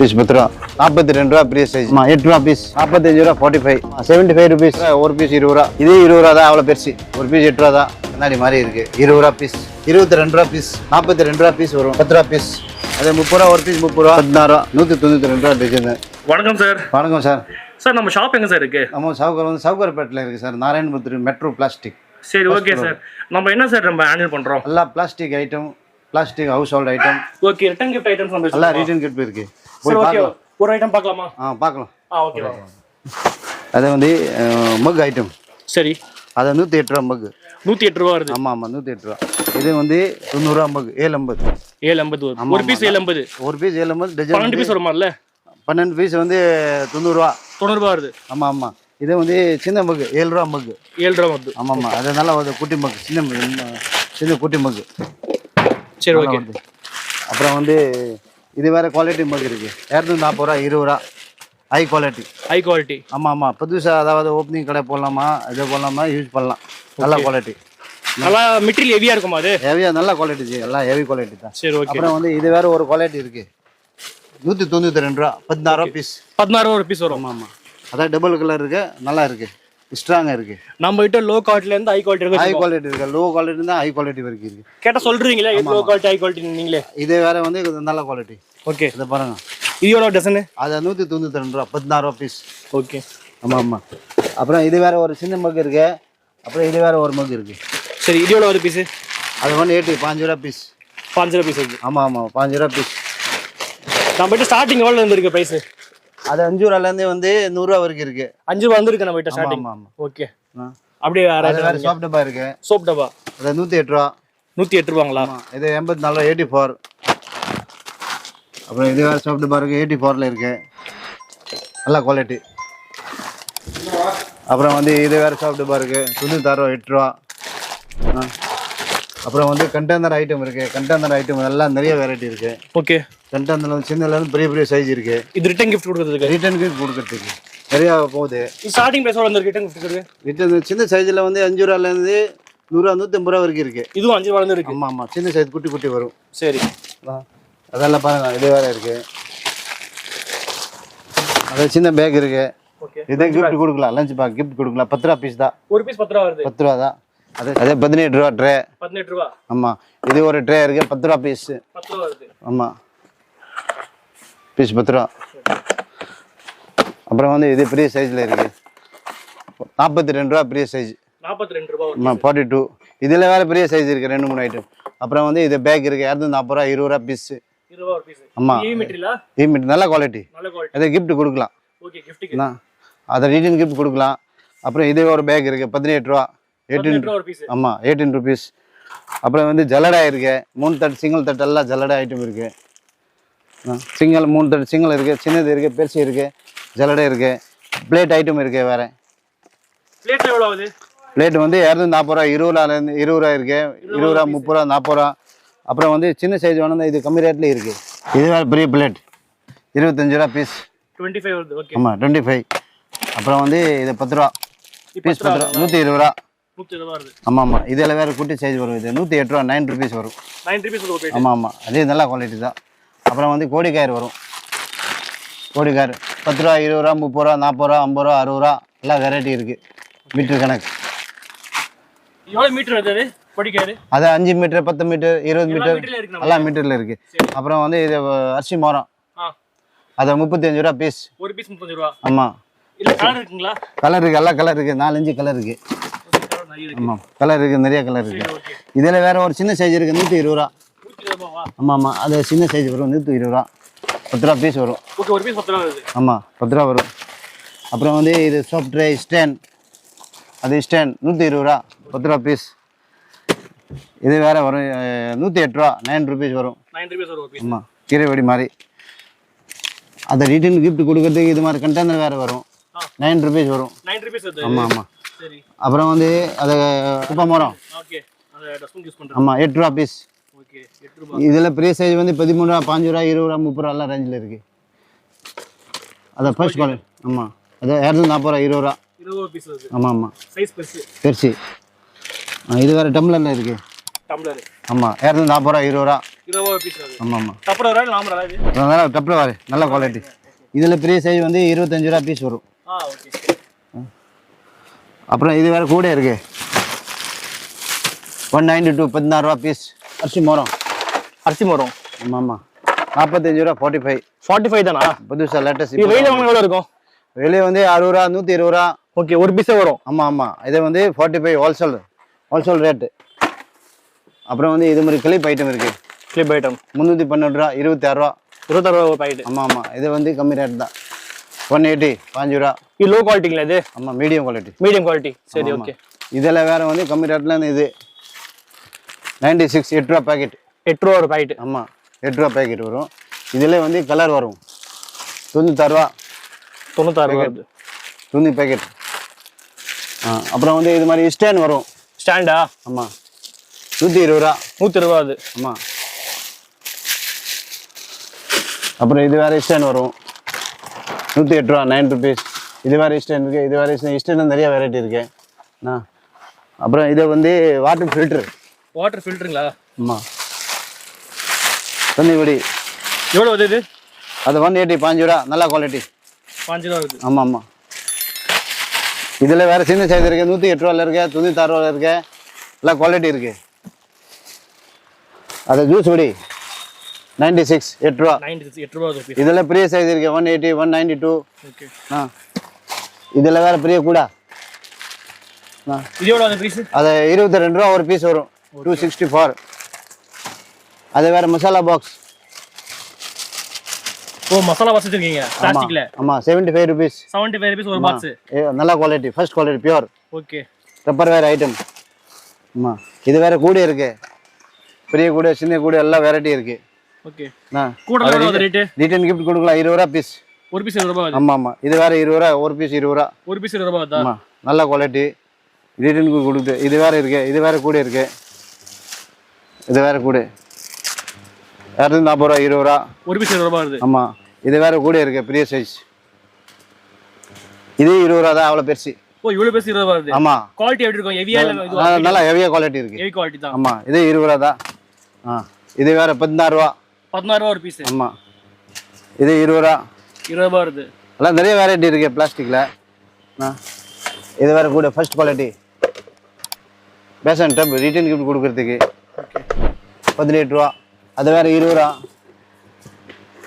Piece 10 ரூபா 42 ரூபா பெரிய சைஸ் 8 ரூபா பீஸ் 45 ரூபா 45 75 ருபீஸ் ஒரு பீஸ் 20 ரூபா இதே 20 ரூபா தான் அவ்வளோ பெருசு ஒரு பீஸ் 8 ரூபா தான் கண்ணாடி மாதிரி இருக்கு 20 ரூபா பீஸ் 22 ரூபா பீஸ் 42 ரூபா பீஸ் வரும் 10 ரூபா பீஸ் அதே 30 ரூபா ஒரு பீஸ் 30 ரூபா 16 ரூபா 192 ரூபா டிசைன். வணக்கம் சார். வணக்கம் சார். சார் நம்ம ஷாப் எங்க சார் இருக்கு? நம்ம சவுகர் வந்து சவுகர்பேட்டில் இருக்கு சார், நாராயணபுரம் மெட்ரோ பிளாஸ்டிக். சரி ஓகே சார். நம்ம என்ன சார் நம்ம ஹேண்டில் பண்றோம்? எல்லா plastic item, plastic house hold item. Okay, return gift items நம்ம எல்லா ரிட்டர்ன் கிஃப்ட் இருக்கு. சரி ஓகே, ஒரு ஐட்டம் பார்க்கலாமா? பார்க்கலாம். ஓகே. அது வந்து மக் ஐட்டம். சரி, அது 108 ரூபா மக். 108 ரூபா வருது. ஆமா 108 ரூபா. இது வந்து 90 ரூபா மக் 750. 750 ஒரு பீஸ் 750. ஒரு பீஸ் 750 டஜன் 12 பீஸ் வருமால? 12 பீஸ் வந்து 90 ரூபா. 90 ரூபா வருது. ஆமா. இது வந்து சின்ன மக் 7 ரூபா மக். 7 ரூபா வருது. ஆமா. அது நல்லா ஒரு குட்டி மக், சின்ன குட்டி மக். சரி ஓகே. அப்புறம் வந்து இது வேற குவாலிட்டி மக் இருக்கு. 240 ரூபா 20 ரூபா. High quality. ஆமா. புதுசா அதாவது ஓப்பனிங் கடை போடலாமா, இதை போடலாமா, யூஸ் பண்ணலாம். நல்ல குவாலிட்டி. நல்லா மெட்டீரியல் ஹெவியா இருக்குமா? அது ஹெவியா நல்ல குவாலிட்டி ஜி, எல்லாம் ஹெவி குவாலிட்டி தான். சரி ஓகே. அப்புறம் வந்து இது வேற ஒரு குவாலிட்டி இருக்கு. 192 ரூபா 16 ரூபா பீஸ். 16 ரூபா ஒரு பீஸ் வரும். ஆமா. அதான் டபுள் கலர் இருக்கு, நல்லா இருக்கு, ஸ்ட்ராங்கா இருக்கு. நம்ம கிட்ட லோ குவாலிட்டில இருந்து ஹை குவாலிட்டி இருக்கு. ஹை குவாலிட்டி இருக்கு, லோ குவாலிட்டி இருந்தா ஹை குவாலிட்டி வரைக்கும் இருக்கு. கேட்டா சொல்றீங்களா லோ குவாலிட்டி ஹை குவாலிட்டி நீங்களே? இது வேற வந்து நல்ல குவாலிட்டி. ஓகே, இத பாருங்க. இதோட டசன் அது 192 ரூபா 16 ரூபா பீஸ். ஓகே. ஆமா. அப்புறம் இது வேற ஒரு சின்ன மக் இருக்கு. அப்புறம் இது வேற ஒரு மக் இருக்கு. சரி, இதோட ஒரு பீஸ் அது 180 5 ரூபா பீஸ். 5 ரூபா பீஸ் இருக்கு. ஆமா 5 ரூபா பீஸ். நம்ம கிட்ட ஸ்டார்டிங் எவ்வளவு இருந்து இருக்கு பிரைஸ்? அது 5 ரூபால இருந்து வந்து 100 ரூபா வரைக்கும் இருக்கு. 5 ரூபா வந்து இருக்கு நம்ம கிட்ட ஸ்டார்டிங். ஆமா. ஓகே. அப்படியே வேற சோப் டப்பா இருக்கு. சோப் டப்பா அது 108 ரூபா. 108 ரூபாங்களா? இது 84 ரூபா 84. அப்புறம் இது வேற சோப் டப்பா இருக்கு 84ல இருக்கு, நல்ல குவாலிட்டி. அப்புறம் வந்து இது வேற சோப் டப்பா இருக்கு 96 ரூபா 8 ரூபா. அப்புறம் வந்து கண்டெய்னர் ஐட்டம் இருக்கு. கண்டெய்னர் ஐட்டம் எல்லாம் நிறைய வெரைட்டி இருக்கு. ஓகே. கண்டெய்னர் சின்னதுல இருந்து பெரிய சைஸ் இருக்கு. இது ரிட்டர்ன் கிஃப்ட் கொடுக்கிறதுக்கு நிறைய போகுது. ஸ்டார்டிங் பிரைஸ் எவ்வளவு இருக்கு ரிட்டர்ன் கிஃப்ட் இருக்கு? ரிட்டர்ன் சின்ன சைஸ்ல வந்து 5 ரூபால இருந்து 100 ரூபா 150 ரூபா வரைக்கும் இருக்கு. இதுவும் 5 ரூபால இருந்து இருக்கு. ஆமா. சின்ன சைஸ் குட்டி வரும். சரி, அதெல்லாம் பாருங்க. இது வேற இருக்கு. அது சின்ன பேக் இருக்கு. ஓகே. இதை கிஃப்ட் கொடுக்கலாம், லஞ்ச் பேக் கிஃப்ட் கொடுக்கலாம். 10 ரூபா பீஸ் தான். ஒரு பீஸ் 10 ரூபா வருது. 10 ரூபா தான். அதே 18 ரூபா ட்ரே. 18 ரூபா. ஆமா. இது ஒரு ட்ரே இருக்கு 10 ரூபா பீஸ். 10 ரூபா வருது. ஆமா, பீஸ் 10 ரூபா. அப்புறம் வந்து இது பெரிய சைஸ்ல இருக்கு 42 ரூபா பெரிய சைஸ். 42 ரூபா. ஆமா 42. இதுல வேற பெரிய சைஸ் இருக்கு 2-3 ஐட்டம். அப்புறம் வந்து இது பேக் இருக்கு 240 ரூபா 20 ரூபா பீஸ். 20 ரூபா ஒரு பீஸ். ஆமா. ஈ மெட்டீரியலா? ஈ மெட்டீரியல் நல்ல குவாலிட்டி. அதை கிஃப்ட் கொடுக்கலாம். ஓகே, கிஃப்ட் அதை ரிட்டர்ன் கிஃப்ட் கொடுக்கலாம். அப்புறம் இது ஒரு பேக் இருக்கு 18 ரூபா 18 ரூபா ஒரு பீஸ். ஆமா 18 ருபீஸ். அப்புறம் வந்து ஜல்லடா இருக்கு 3 தட்டு சிங்கிள் தட்டு எல்லாம் ஜல்லடா ஐட்டம் இருக்கு. சிங்கிள் 3 தட்டு சிங்கிள் இருக்கு, சின்னது இருக்கு, பெருசு இருக்கு, ஜல்லடை இருக்கு. பிளேட் ஐட்டம் இருக்கு வேற. பிளேட் எவ்வளவு ஆகுது? பிளேட் வந்து 240 ரூபா 20 ரூபால இருந்து 20 ரூபா இருக்கு, 20 ரூபா 30 ரூபா 40 ரூபா. அப்புறம் வந்து சின்ன சைஸ் வேணும்னா இது கம்மி ரேட்ல இருக்கு. இது வேற பெரிய பிளேட் 25 ரூபா பீஸ். 25 வருது. ஓகே. ஆமா 25. அப்புறம் வந்து இது 10 ரூபா பீஸ். 10 ரூபா 120 ரூபா. 120 ரூபா வருது. ஆமா. இதெல்லாம் வேற குட்டி சைஸ் வரும். இது 108 ரூபா 9 ருபீஸ் வரும். 9 ருபீஸ் ஒரு பிளேட். ஆமா. அதே நல்ல குவாலிட்டி தான். அப்புறம் வந்து கோடிக்காயர் வரும். கோடிக்காயர் 10 ரூபா 20 ரூபா 30 ரூபா 40 ரூபா 50 ரூபா 60 ரூபா எல்லாம் வெரைட்டி இருக்கு. மீட்டர் கணக்கு. எவ்வளவு மீட்டர் வருது கோடிக்காயர்? அது 5 மீட்டர் 10 மீட்டர் 20 மீட்டர் எல்லாம் மீட்டர்ல இருக்கு. அப்புறம் வந்து இது அரிசி மரம். அது 35 ரூபா பீஸ். ஒரு பீஸ் 35 ரூபா. ஆமா. இல்ல கலர் இருக்குங்களா? கலர் இருக்கு, எல்லா கலர் இருக்கு. 4-5 கலர் இருக்கு. ஆமா, கலர் இருக்கு, நிறைய கலர் இருக்கு. இதுல வேற ஒரு சின்ன சைஸ் இருக்கு 120 ரூபா. 120 ரூபாவா? ஆமா. அது சின்ன சைஸ் வரும் 120 ரூபா. 10 ரூபா பீஸ் வரும். ஓகே, ஒரு பீஸ் 10 ரூபா வருது. ஆமா 10 ரூபா வரும். அப்புறம் வந்து இது சோப் ட்ரே ஸ்டாண்ட். அது ஸ்டாண்ட் 120 ரூபா 10 ரூபா பீஸ். இது வேற வரும் 108 ரூபா 9 ருபீஸ் வரும். 9 ருபீஸ் வரும் பீஸ். ஆமா, கீரை வெடி மாதிரி. அதை ரிட்டர்ன் கிஃப்ட் கொடுக்கறதுக்கு இது மாதிரி கண்டெய்னர் வேற வரும் 9 ருபீஸ் வரும். 9 ருபீஸ் வருது. ஆமா. சரி. அப்புறம் வந்து அது குப்பை மரம். ஓகே. அதை டஸ்ட்பின் யூஸ் பண்றோம். ஆமா 8 ரூபா பீஸ். ஓகே 8 ரூபாய். இதுல பெரிய சைஸ் வந்து 13 ரூபா 5 ரூபா 20 ரூபா 30 ரூபா எல்லாம் ரேஞ்சில் இருக்கு. அத ஃபர்ஸ்ட் குவாலிட்டி. ஆமா. அது 240 ரூபா 20 ரூபா 20 பீஸ் வருது. ஆமா. சைஸ் பெருசு. இது வேற டம்ளர்ல இருக்கு. டம்ளர். ஆமா 240 ரூபா 20 ரூபா 20 ரூபா பீஸ் வருது. ஆமாம் ஆமாம். டப்பர் வரா இல்ல நார்மல் இது? நல்லா டப்பில் வர நல்ல குவாலிட்டி. இதில் பெரிய சைஸ் வந்து 25 ரூபா பீஸ் வரும். ஓகே. அப்புறம் இது வேறு கூட இருக்கு 192 16 ரூபா பீஸ் அரிசி மரம். ஆமாம் ஆமாம். 45 ரூபா 45 தானா? புதுசாக லேட்டஸ்ட். இது வெளியில வாங்க எவ்வளோ இருக்கும்? வெளியே வந்து 60 ரூபா 120 ரூபா. ஓகே, ஒரு பீஸே வரும். ஆமாம் ஆமாம். இது வந்து 45 ஹோல்சேல் ரேட்டு. அப்புறம் வந்து இது மாதிரி கிளிப் ஐட்டம் இருக்குது. கிளிப் ஐட்டம் 312 ரூபா 26 ரூபா. 26 ரூபா ஒரு பாக்கெட். ஆமாம் ஆமாம். இது வந்து கம்மி ரேட் தான் 180 5 ரூபா. இது லோ குவாலிட்டிங்களா இது? ஆமாம் மீடியம் குவாலிட்டி. Medium quality. சரி ஓகே. இதில் வேறு வந்து கம்மி ரேட்டில் இது 96 8 ரூபா பாக்கெட். 8 ரூபா ஒரு பாக்கெட். ஆமாம் 8 ரூபா பாக்கெட் வரும். இதில் வந்து கலர் வரும் 96 ரூபா 96 ரூபா 90 பாக்கெட். அப்புறம் வந்து இது மாதிரி ஸ்டாண்ட் வரும். ஸ்டாண்டா? ஆமாம் 120 ரூபா 120 ரூபா அது. ஆமாம். அப்புறம் இது வேறு ஸ்டாண்ட் வரும் 108 ரூபா 9 ருபீஸ். இது வேறு ஸ்டாண்ட் இருக்குது. இது வேறு ஸ்டாண்ட் நிறைய வெரைட்டி இருக்குது. அப்புறம் இது வந்து வாட்டர் ஃபில்டருங்களா? ஆமாம் தண்ணி வடி. எவ்வளோ வருது இது? அது 180 5 ரூபா நல்ல குவாலிட்டி. 5 ரூபா வருது. ஆமாம் ஆமாம். இதில் வேறு சின்ன சைஸ் இருக்குது 108 ரூபாயில் இருக்குது 96 ரூபாயில் இருக்குது. எல்லாம் குவாலிட்டி இருக்குது. அது ஜூஸ் வடி 96 8 ரூபா. 8 ரூபா வருது. இதில் பெரிய சைஸ் இருக்குது 180 192. ஓகே. இதில் வேறு பெரிய கூடா. இது எவ்வளோ அந்த பீஸ்? அது 22 ரூபா ஒரு பீஸ் வரும் 264. அது வேறு மசாலா பாக்ஸ். மசாலா பாக்ஸ் வச்சிருக்கீங்க பிளாஸ்டிக்ல? ஆமாம் 75 ருபீஸ். 75 ருபீஸ் ஒரு பாக்ஸ். நல்ல quality first quality pure. Okay. Rubber வேறு ஐட்டம். ஆமாம். இது வேறு கூட இருக்கு. பெரிய கூட சின்ன கூட எல்லாம் வெரைட்டி இருக்கு. ஓகே. கூட எவ்வளவு ரேட்? ரிட்டர்ன் கிஃப்ட் கொடுக்கலாம் 20 ரூபா பீஸ். ஒரு பீஸ் 20 ரூபா. ஆமாம் ஆமாம். இது வேறு 20 ரூபா ஒரு பீஸ் 20 ரூபா. ஒரு பீஸ் 20 ரூபா. ஆமாம் நல்ல குவாலிட்டி ரிட்டர்ன் கொடுத்து. இது வேறு இருக்கு. இது வேறு கூட இருக்கு. இது வேறு கூட 240 ரூபா 20 ரூபா. ஒரு பீஸ் 20 ரூபா வருது. ஆமாம். இது வேறு கூட இருக்கு பெரிய சைஸ். இது 20 ரூபா தான் அவ்வளோ பெருசு. இவ்வளோ பெருசு 20 ரூபா வருது. ஆமாம். குவாலிட்டி எப்படி இருக்கும்? ஹெவியா இல்ல இது? நல்லா ஹெவியா குவாலிட்டி இருக்கு. ஹெவி குவாலிட்டி தான். ஆமாம். இது 20 ரூபா தான். இது வேறு 16 ரூபா. 16 ரூபா ஒரு பீஸ். ஆமாம். இது 20 ரூபா 20 ரூபா வருது. எல்லாம் நிறைய வெரைட்டி இருக்கு பிளாஸ்டிக்கில். இது வேறு கூட first quality basin tub return gift கொடுக்கறதுக்கு 18 ரூபா. அது வேறு 20 ரூபா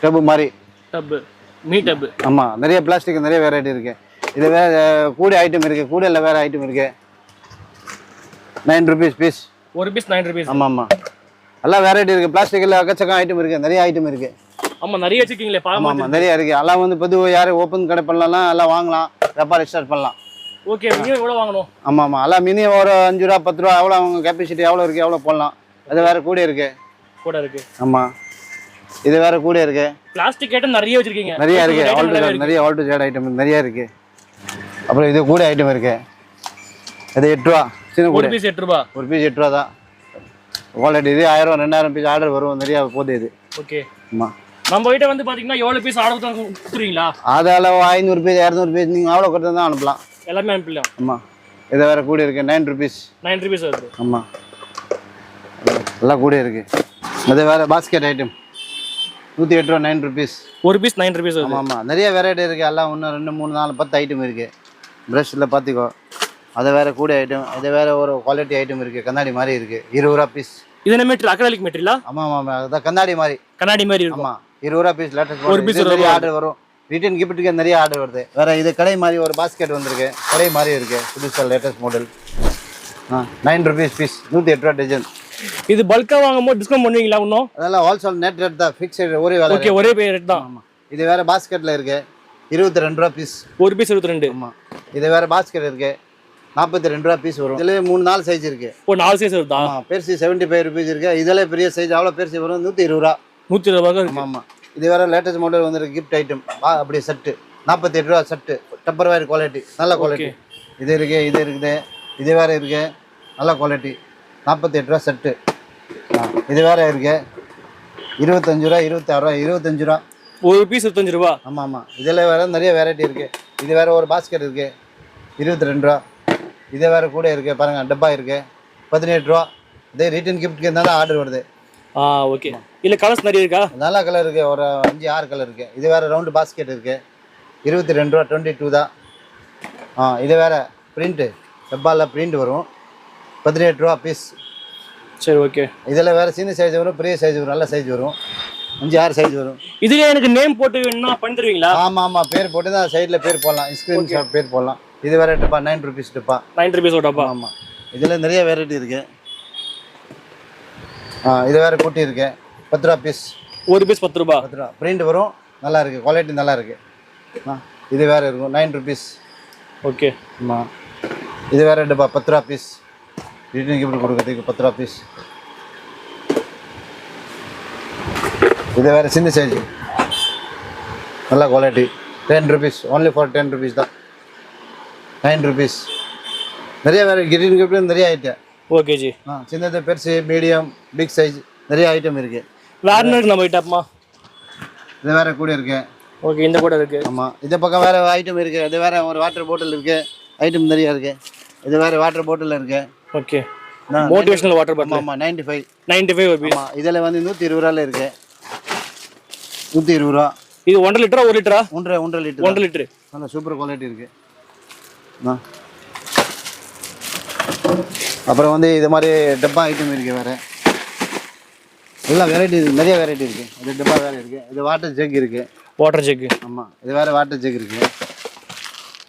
டப்பு மாதிரி. மீ டப்பு. ஆமாம் நிறைய பிளாஸ்டிக் நிறைய வெரைட்டி இருக்கு. இது வேறு கூட ஐட்டம் இருக்குது. கூடையில் வேறு ஐட்டம் இருக்குது 9 ருபீஸ் பீஸ். ஒரு பீஸ் 9 ருபீஸ். ஆமாம் ஆமாம். எல்லாம் வெரைட்டி இருக்குது. பிளாஸ்டிக்கில் அக்கச்சக்கம் ஐட்டம் இருக்குது. நிறைய ஐட்டம் இருக்குது. ஆமாம் நிறைய வச்சுருக்கீங்களே? ஆமாம் ஆமாம் நிறைய இருக்குது. எல்லாம் வந்து பொதுவாக யாரும் ஓப்பன் கடை பண்ணலாம் எல்லாம் வாங்கலாம் வியாபாரம் ஸ்டார்ட் பண்ணலாம். ஓகே. மினிமம் எவ்வளோ வாங்கணும்? ஆமாம் ஆமாம். எல்லாம் மினிமம் ஒரு 5 ரூபா 10 ரூபா எவ்வளோ அவங்க கெப்பாசிட்டி எவ்வளோ இருக்குது எவ்வளோ போடலாம். அது வேறு கூட இருக்குது. கூட இருக்குது. ஆமாம். இது வேறு கூட இருக்குது. பிளாஸ்டிக் ஐட்டம் நிறைய வச்சுருக்கீங்க? நிறைய இருக்குது. நிறைய ஆல் டு ஜெட் ஐட்டம் நிறைய இருக்குது. அப்புறம் இது கூட ஐட்டம் இருக்குது. இது 8 ரூபா சின்ன கூட. ஒரு பீஸ் 8 ரூபா. ஒரு பீஸ் 8 ரூபா தான் குவாலிட்டி. இது 1000 2000 பீஸ் ஆர்டர் வரும் நிறையா போகுது இது. ஓகே. ஆமாம். நம்ம கிட்ட வந்து பார்த்தீங்கன்னா எவ்வளோ பீஸ் ஆர்டர் கொடுத்துருவீங்களா? அதில் 500 பீஸ் 200 பீஸ் நீங்கள் அவ்வளோ கொடுத்து தான் அனுப்பலாம். எல்லாமே அனுப்பலாம். ஆமாம். இது வேறு கூட இருக்குது 9 ருபீஸ். 9 ருபீஸ் வருது. ஆமாம் எல்லாம் கூட இருக்குது. அது வேறு பாஸ்கெட் ஐட்டம் 108 ரூபா 9 ருபீஸ். ஒரு பீஸ் 9 ருபீஸ் வருது. ஆமாம் ஆமாம். நிறைய வெரைட்டி இருக்குது. எல்லாம் 1 2 3 4 10 ஐட்டம் இருக்குது. ப்ரஷ்ஷில் பார்த்துக்கோ. அது வேறு கூட ஐட்டம். அது வேறு ஒரு குவாலிட்டி ஐட்டம் இருக்குது. கண்ணாடி மாதிரி இருக்குது 20 ரூபா பீஸ். இது என்ன மெட்டீரியல்? அக்ரிலிக் மெட்டீரியலா? ஆமாம் ஆமாம். அதான் கண்ணாடி மாதிரி. கண்ணாடி மாதிரி இருக்கும். ஆமாம் 20 ரூபா பீஸ். லேட்டஸ்ட் ஒரு பீஸ் நிறைய ஆர்டர் வரும். ரிட்டர்ன் கிஃப்ட்டுக்கு நிறைய ஆர்டர் வருது. வேறு இது கடை மாதிரி ஒரு பாஸ்கெட் வந்திருக்கு. கடை மாதிரி இருக்குது புதுசாக லேட்டஸ்ட் மாடல். 9 ருபீஸ் பீஸ் 108 ரூபா டஜன். இது பல்காக வாங்கும்போது டிஸ்கவுண்ட் பண்ணுவீங்களா? இன்னும் அதெல்லாம் ஹோல்சேல் நெட் ரேட் தான் ஃபிக்ஸட் ஒரே வேலை. ஓகே ஒரே ரேட் தான். ஆமாம். இது வேறு பாஸ்கெட்டில் இருக்குது 22 ரூபா பீஸ். ஒரு பீஸ் 22. ஆமாம். இது வேறு பாஸ்கெட் இருக்குது 42 ரூபா பீஸ் வரும். இதில் 3-4 சைஸ் இருக்குது. 4 சைஸ் வருதா? ஆமாம். பெருசு 75 ருபீஸ் இருக்குது. இதில் பெரிய சைஸ் அவ்வளோ பெருசு வரும் 120 ரூபா. 120 ரூபா. ஆமாம் ஆமாம். இது வேறு லேட்டஸ்ட் மாடல் வந்துருக்கு கிஃப்ட் ஐட்டம். அப்படியே செட்டு 48 ரூபா செட்டு. டப்பர் வேறு குவாலிட்டி நல்ல குவாலிட்டி. இது இருக்குது. இது இருக்குது. இது வேறு இருக்குது நல்ல குவாலிட்டி 48 ரூபா செட்டு. இது வேறு இருக்குது 25 ரூபா 26 ரூபா 25 ரூபா. ஒரு பீஸ் 25 ரூபா. ஆமாம் ஆமாம். இதில் வேறு நிறைய வெரைட்டி இருக்குது. இது வேறு ஒரு பாஸ்கெட் இருக்குது 22 ரூபா. இது வேறு கூட இருக்குது பாருங்கள் டப்பா இருக்குது 18 ரூபா. இதே ரிட்டர்ன் கிஃப்ட்டுக்கு இருந்தாலும் ஆர்டர் வருது. ஓகே இல்லை கலர்ஸ் நிறைய இருக்கா? நல்ல கலர் இருக்குது, ஒரு 5-6 கலர் இருக்குது. இது வேறு ரவுண்டு பாஸ்கெட் இருக்குது, 22 ரூபா, 22 தான். இது வேறு பிரிண்ட்டு, டப்பாவில் பிரிண்ட் வரும், 18 ரூபா பீஸ். சரி ஓகே. இதில் வேறு சின்ன சைஸ் வரும், பெரிய சைஸ் வரும், நல்ல சைஸ் வரும், 5-6 சைஸ் வரும். இதுல எனக்கு நேம் போட்டு வேணும்னா பண்ணி தருவீங்களா? ஆமாம், பேர் போட்டு தான் சைடில் பேர் போடலாம், ஸ்க்ரீன்ஷாட் பேர் போடலாம். இது வேறு டப்பா 9 ருபீஸ் டப்பா. 9 rupees டப்பா. ஆமாம், இதில் நிறைய வெரைட்டி இருக்குது. இது வேறு குட்டி இருக்குது, 10 ரூபா பீஸ். ஒரு பீஸ் 10 ரூபா. 10 ரூபா பிரிண்ட் வரும், நல்லா இருக்குது, குவாலிட்டி நல்லா இருக்குது. இது வேறு இருக்கும், 9 ருபீஸ். ஓகே. ஆமாம், இது வேறு டப்பா 10 ரூபா பீஸ். ரிட்டர்ன் கிஃப்ட் கொடுக்குறதுக்கு 10 ரூபா பீஸ். இது வேறு சின்ன சைஸ், நல்ல quality, 10 rupees, only for 10 rupees தான், 9 ருபீஸ். நிறைய வேறு ரிட்டர்ன் கிஃப்ட் நிறைய ஐட்டம். Okay G. சின்னது, பெருசு, மீடியம், பிக் சைஸ், நிறைய ஐட்டம் இருக்குது. வேறு இருக்கு நம்ம ஐட்டம்மா? இது வேறு கூட இருக்குது. ஓகே, இந்த கூட இருக்குது. ஆமாம், இந்த பக்கம் வேறு ஐட்டம் இருக்குது. இது வேறு ஒரு வாட்டர் பாட்டில் இருக்குது, ஐட்டம் நிறையா இருக்குது. இது வேறு வாட்டர் பாட்டில் இருக்குது. Okay, motivational water bottle. ஆமாம், 95 ரூபா. இதில் வந்து 120 ரூபாயில் இருக்குது, 120 ரூபா. இது 1.5 லிட்டரா 1 லிட்டரா? 1.5 லிட்டர். 1 லிட்டரு. நல்ல சூப்பர் குவாலிட்டி இருக்குது. அப்புறம் வந்து இது மாதிரி டப்பா ஐட்டம் இருக்குது வேறு, எல்லாம் வெரைட்டி இருக்குது, நிறைய வெரைட்டி இருக்குது. இது டப்பா வேறு இருக்குது. இது வாட்டர் ஜக் இருக்குது, வாட்டர் ஜக்கு. ஆமாம், இது வேறு வாட்டர் ஜக் இருக்குது,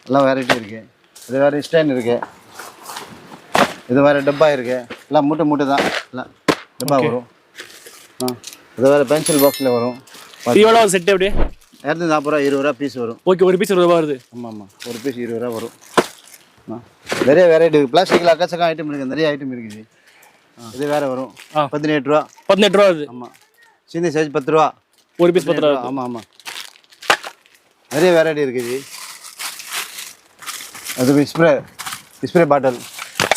எல்லாம் வெரைட்டி இருக்குது. இது வேறு ஸ்டாண்ட் இருக்குது. இது வேறு டப்பா இருக்குது, எல்லாம் மூட்டை தான், எல்லாம் டப்பா வரும். இது வேறு பென்சில் பாக்ஸில் வரும். எவ்வளோ செட்டு அப்படியே? 240 ரூபா, 20 ரூபா பீஸ் வரும். ஓகே, ஒரு பீஸ் 20 ரூபா வருது. ஆமாம், ஒரு பீஸ் 20 ரூபா வரும். நிறைய வெரைட்டி இருக்குது. பிளாஸ்டிக்கில் அக்கச்சக்கம் ஐட்டம் இருக்குது, நிறைய ஐட்டம் இருக்குது. இது வேறு வரும், 18 ரூபா. 18 ரூபா வருது. ஆமாம், சின்ன சைஸ் 10 ரூபா, ஒரு பீஸ் 10 ரூபா. ஆமாம், நிறைய வெரைட்டி இருக்குது. அது ஸ்ப்ரே பாட்டில்.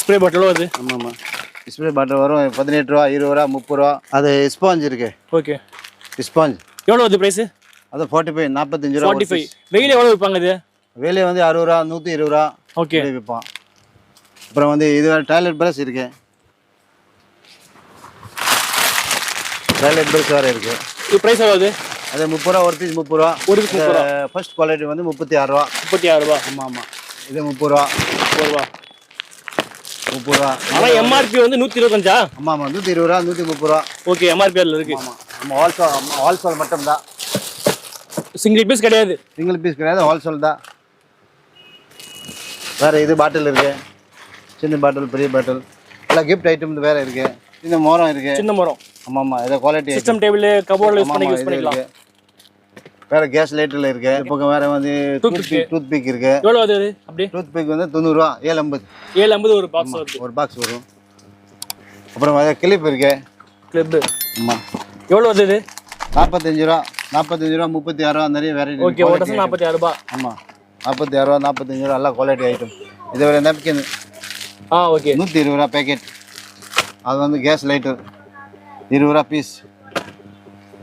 ஸ்ப்ரே பாட்டிலும் வருது. ஆமாம், ஸ்ப்ரே பாட்டில் வரும், 18 ரூபா, 20 ரூபா, 30 ரூபா. அது ஸ்பாஞ்ச் இருக்குது. ஓகே, ஸ்பாஞ்ச் எவ்வளோ வருது ப்ரைஸு? அது 45, 45 ரூபா. 45. வெயில எவ்வளோ விற்பாங்க இது? வெளியே வந்து 60 ரூபா, 120 ரூபா. ஓகே, விற்பான். அப்புறம் வந்து இது வேறு டாய்லெட் ப்ரஷ் இருக்குது, டாய்லெட் ப்ரஷ் வேறு இருக்குது. இது ப்ரைஸ் எவ்வளோ? அது 30 ரூபா, ஒரு பீஸ் 30 ரூபா. ஒரு பீஸ் 30 ரூபா. ஃபர்ஸ்ட் குவாலிட்டி வந்து 36 ரூபா. 36 ரூபா. ஆமாம், இது 30 ரூபா. 30 ரூபா. 30 ரூபா. ஆனால் எம்ஆர்பி வந்து 125. ஆமாம், 120 ரூபா, 130 ரூபா. ஓகே, எம்ஆர்பி அதில் இருக்குது. ஆமாம், நம்ம ஹோல்சேல் மட்டும்தான், சிங்கிள் பீஸ் கிடையாது. சிங்கிள் பீஸ் கிடையாது, ஹோல்சேல் தான். வேறு இது பாட்டில் இருக்குது, சின்ன பாட்டில், பெரிய பாட்டில், எல்லாம் கிஃப்ட் ஐட்டம் வேறு இருக்குது. சின்ன மரம் இருக்குது, சின்ன மரம். ஆமாம், இதை குவாலிட்டி சிஸ்டம் டேபிள், கபோர்டில் யூஸ் பண்ணிக்கலாம். வேறு கேஸ் லைட்டரில் இருக்குது. இப்போ வேறு வந்து டூத் பிக் இருக்குது. எவ்வளோ அது? அப்படியே டூத் பிக் வந்து 90 ரூபா, 750. 750 ஒரு பாக்ஸ் வருது. ஒரு பாக்ஸ் வரும். அப்புறம் கிளிப் இருக்குது, கிளிப்பு. ஆமாம், எவ்வளோ வருது? 45 ரூபா, 45 ரூபா, 36 ரூபா, நிறைய வெரைட்டி. ஓகே, ஒரு டசன் 46 ரூபா. ஆமாம், 46 ரூபா, 45 ரூபா, எல்லாம் குவாலிட்டி ஐட்டம். இது வேறு நெப்கின், ஓகே, 120 ரூபா பேக்கெட். அது வந்து கேஸ் லைட்டர், 20 ரூபா பீஸ்.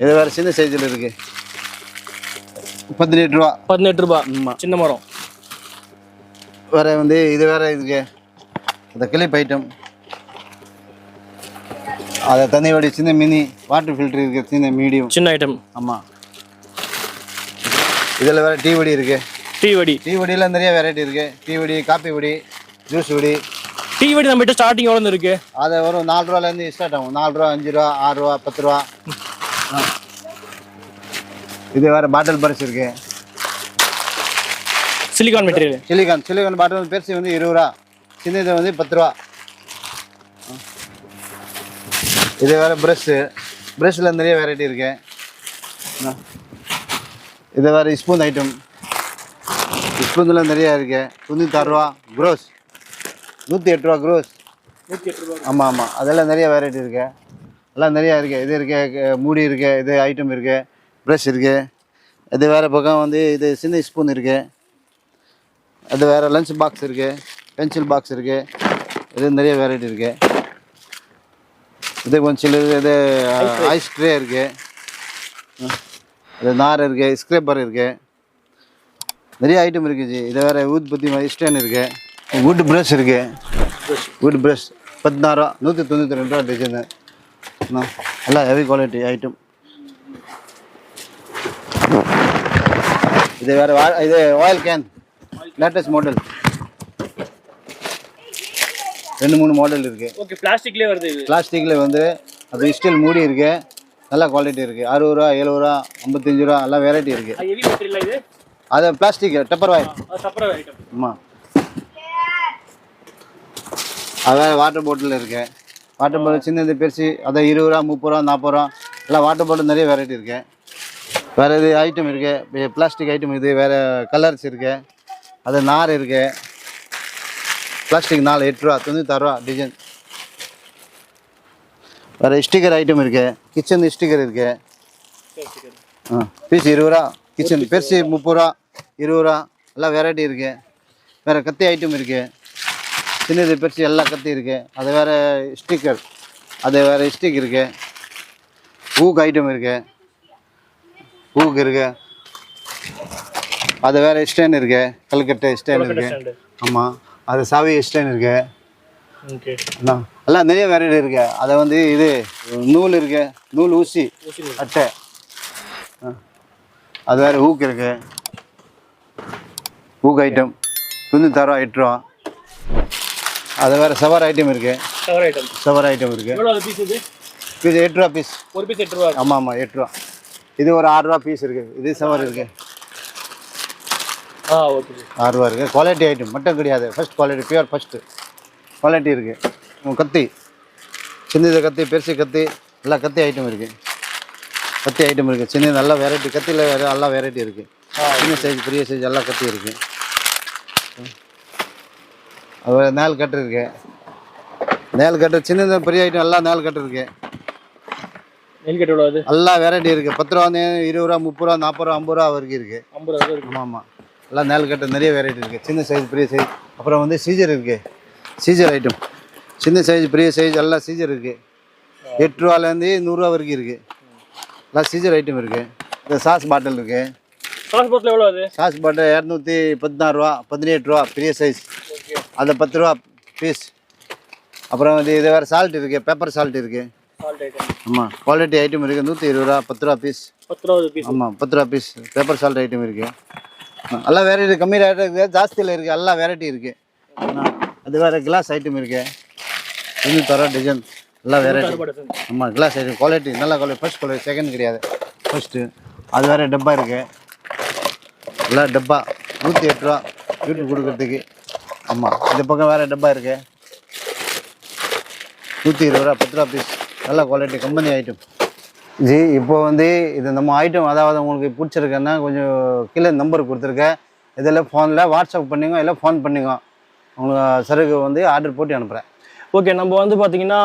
இது வேறு சின்ன சைஸில் இருக்குது, 18 ரூபா. 18 ரூபா. ஆமாம், சின்ன மரம். வேறு வந்து இது வேறு இதுக்கு இந்த கிளிப் ஐட்டம், அதை தண்ணி வடி சின்ன மினி வாட்டர் ஃபில்டர் இருக்குது, சின்ன மீடியம், சின்ன ஐட்டம். ஆமாம். இதில் வேறு டீ வடி இருக்குது. டீ வடி. டீ வடியில் நிறைய வெரைட்டி இருக்குது. டீ வடி, காப்பி வடி, ஜூஸ் வடி. டீ வடி நம்மகிட்ட ஸ்டார்டிங் எவ்வளோ இருக்குது? அது வரும் 4 ரூபாலேருந்து ஸ்டார்ட் ஆகும். 4 ரூபா, 5 ரூபா, 6 ரூபா, 10 ரூபா. இது வேறு பாட்டில் பரிசு இருக்குது, சிலிகான் மெட்டீரியல். சிலிகான் பாட்டில் பெருசு வந்து 20 ரூபா, சின்னது வந்து 10 ரூபா. இது வேறு ப்ரஷ்ஷில் நிறைய வெரைட்டி இருக்குது. இது வேறு ஸ்பூன் ஐட்டம், ஸ்பூனில் நிறையா இருக்குது. 96 ரூபா க்ரோஸ், 108 ரூபா க்ரோஸ். 108 ரூபா. ஆமாம், அதெல்லாம் நிறைய வெரைட்டி இருக்குது, எல்லாம் நிறையா இருக்குது. இது இருக்குது, மூடி இருக்குது, இது ஐட்டம் இருக்குது, ப்ரஷ் இருக்குது. இது வேறு பக்கம் வந்து இது சின்ன ஸ்பூன் இருக்குது. அது வேறு லஞ்ச் பாக்ஸ் இருக்குது, பென்சில் பாக்ஸ் இருக்குது. இது நிறைய வெரைட்டி இருக்குது. இது கொஞ்சம் சில இது ஐஸ் ட்ரே இருக்குது, அது நார் இருக்குது, ஸ்க்ரேப்பர் இருக்குது, நிறைய ஐட்டம் இருக்குது. இது வேறு ஊதுபத்தி மாதிரி ஸ்டேன் இருக்குது. வுட் ப்ரஷ் இருக்குது, வுட் ப்ரஷ் 16 ரூபா, 192 ரூபா டஜனு. எல்லாம் ஹெவி குவாலிட்டி ஐட்டம். இது வேறு இது oil can latest model. 2-3 model இருக்குது. ஓகே, பிளாஸ்டிக்லேயே வருது இது. பிளாஸ்டிக்கில் வந்து அது ஸ்டீல் மூடி இருக்குது. நல்ல குவாலிட்டி இருக்குது. 60 ரூபா, 70 ரூபா, 55 ரூபா எல்லாம் வெரைட்டி இருக்குது. ஹெவி மெட்டீரியல் இது. அது plastic Tupperware. Tupper item. ஆமாம். அது வாட்டர் பாட்டில் இருக்குது. வாட்டர் பாட்டில் சின்னது பெருசு அதை 20 ரூபா, 30 ரூபா, 40 ரூபா எல்லாம் வாட்டர் பாட்டில் நிறைய வெரைட்டி இருக்குது. வேறு இது ஐட்டம் இருக்குது. பிளாஸ்டிக் ஐட்டம் இது வேறு கலர்ஸ் இருக்குது. அது நார் இருக்குது. பிளாஸ்டிக் 8 ரூபா, 96 ரூபா டிசைன். வேறு ஸ்டிக்கர் ஐட்டம் இருக்குது. கிச்சன் ஸ்டிக்கர் இருக்குது. பீஸ் 20 ரூபா. கிச்சன் பெருசு 30 ரூபா, 20 ரூபா எல்லாம் வெரைட்டி இருக்குது. வேறு கத்தி ஐட்டம் இருக்குது. சின்னது பெருசு எல்லாம் கத்தி இருக்குது. அது வேறு ஸ்டிக்கர். அது வேறு ஸ்டிக் இருக்குது. ஊக்கு ஐட்டம் இருக்குது. ஊக்கு இருக்குது. அது வேறு ஸ்டேன் இருக்குது. கல்கட்டை ஸ்டேன் இருக்குது. ஆமாம். அது சாவி ஸ்டேன் இருக்குது. ஓகே. எல்லாம் நிறைய வெரைட்டி இருக்குது. அதை வந்து இது நூல் இருக்குது. நூல் ஊசி அட்டை. அது வேறு ஊக்கு இருக்குது. ஊக்கு ஐட்டம் 96 ரூபா, 8 ரூபா. அது வேறு சவர் ஐட்டம் இருக்குது. சவர் ஐட்டம் இருக்குது. பீஸ் 8 ரூபா பீஸ். ஒரு பீஸ் 8 ரூபா. ஆமாம் 8 ரூபா. இது ஒரு 6 ரூபா பீஸ் இருக்குது. இது சவர் இருக்குது. ஓகே. 6 ரூபா இருக்குது. குவாலிட்டி ஐட்டம் மட்டும் கிடையாது. First quality, pure first quality இருக்குது. கத்தி சின்னது கத்தி, பெருசு கத்தி எல்லாம் கத்தி ஐட்டம் இருக்குது. கத்தி ஐட்டம் இருக்குது. சின்ன நல்லா வெரைட்டி கத்தியில் வேறு எல்லாம் வெரைட்டி இருக்குது. சின்ன சைஸ், பெரிய சைஸ் எல்லாம் கத்தி இருக்குது. அது நேல் கட்டு இருக்குது. நேல் கட்டு சின்னது பெரிய ஐட்டம் எல்லாம் நேல் கட்டு இருக்குது. எல்லாம் வெரைட்டி இருக்குது. 10 ரூபா, 20 ரூபா, 30 ரூபா, 40 ரூபா, 50 ரூபா வரைக்கும் இருக்குது. 50 ரூபா இருக்குது. ஆமாம். எல்லாம் நேல் கட்டு நிறைய வெரைட்டி இருக்குது. சின்ன சைஸ், பெரிய சைஸ். அப்புறம் வந்து சீஜர் இருக்குது. சீஜர் ஐட்டம் சின்ன சைஸ், பெரிய சைஸ் எல்லாம் சீஜர் இருக்குது. 8 ரூபாலேருந்து 100 ரூபா வரைக்கும் இருக்குது. எல்லாம் சீஜர் ஐட்டம் இருக்குது. இந்த சாஸ் பாட்டில் இருக்குது. சாஸ் பாட்டில் எவ்வளோ அது? சாஸ் பாட்டில் 216 ரூபா, 18 ரூபா பெரிய சைஸ். அது 10 ரூபா பீஸ். அப்புறம் வந்து இது வேறு சால்ட் இருக்குது. பெப்பர் சால்ட் இருக்குது. ஆமாம். குவாலிட்டி ஐட்டம் இருக்குது. 120 ரூபா, 10 ரூபா பீஸ். 10 ரூபா பீஸ். ஆமாம் 10 ரூபா பீஸ். பெப்பர் சால்ட் ஐட்டம் இருக்குது. எல்லாம் வெரைட்டி கம்மி ரேட்டு இருக்குது. ஜாஸ்தியில் இருக்குது. எல்லாம் வெரைட்டி இருக்குது. அது வேறு கிளாஸ் ஐட்டம் இருக்குது. 200 ரூபா டிசைன் எல்லாம் வெரைட்டி. ஆமாம். கிளாஸ் ஐட்டம் குவாலிட்டி நல்ல குவாலிட்டி. ஃபர்ஸ்ட் குவாலிட்டி, செகண்ட் கிடையாது, ஃபர்ஸ்ட்டு. அது வேறு டப்பா இருக்குது. எல்லாம் டப்பா 108 ரூபா வீட்டுக்கு கொடுக்குறதுக்கு. ஆமாம். இந்த பக்கம் வேறு டப்பா இருக்குது. 120 ரூபா, 10 ரூபா பீஸ். நல்ல குவாலிட்டி கம்பெனி ஐட்டம். ஜி இப்போ வந்து இது நம்ம ஐட்டம் அதாவது உங்களுக்கு பிடிச்சிருக்கேன்னா கொஞ்சம் கீழே நம்பர் கொடுத்துருக்கேன். இதில் ஃபோனில் வாட்ஸ்அப் பண்ணிங்க, இல்லை ஃபோன் பண்ணிங்க. உங்களுக்கு சருக்கு வந்து ஆர்டர் போட்டு அனுப்புகிறேன். ஓகே. நம்ம வந்து பார்த்தீங்கன்னா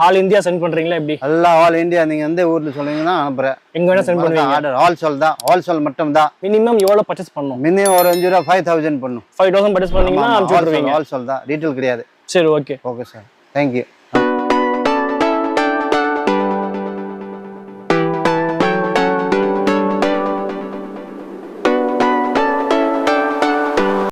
ஆல் இந்தியா சென்ட் பண்ணுறீங்களா எப்படி? எல்லாம் ஆல் இந்தியா. நீங்கள் எந்த ஊரில் சொன்னீங்கன்னா அனுப்புகிறேன். எங்கே வேணால் சென்ட் பண்ணுவீங்க? ஆர்டர் ஹோல்சேல் தான். ஹோல்சேல் மட்டும் தான். மினிமம் எவ்வளோ பர்ச்சேஸ் பண்ணணும்? மினிமம் ஒரு 5 ரூபா, 5000 பண்ணும். 5000 பர்ச்சேஸ் பண்ணீங்கன்னா அனுப்பிச்சு விட்ருவீங்க. ஹோல்சேல் தான், ரீட்டெயில் கிடையாது. சரி, ஓகே. Okay sir, thank you.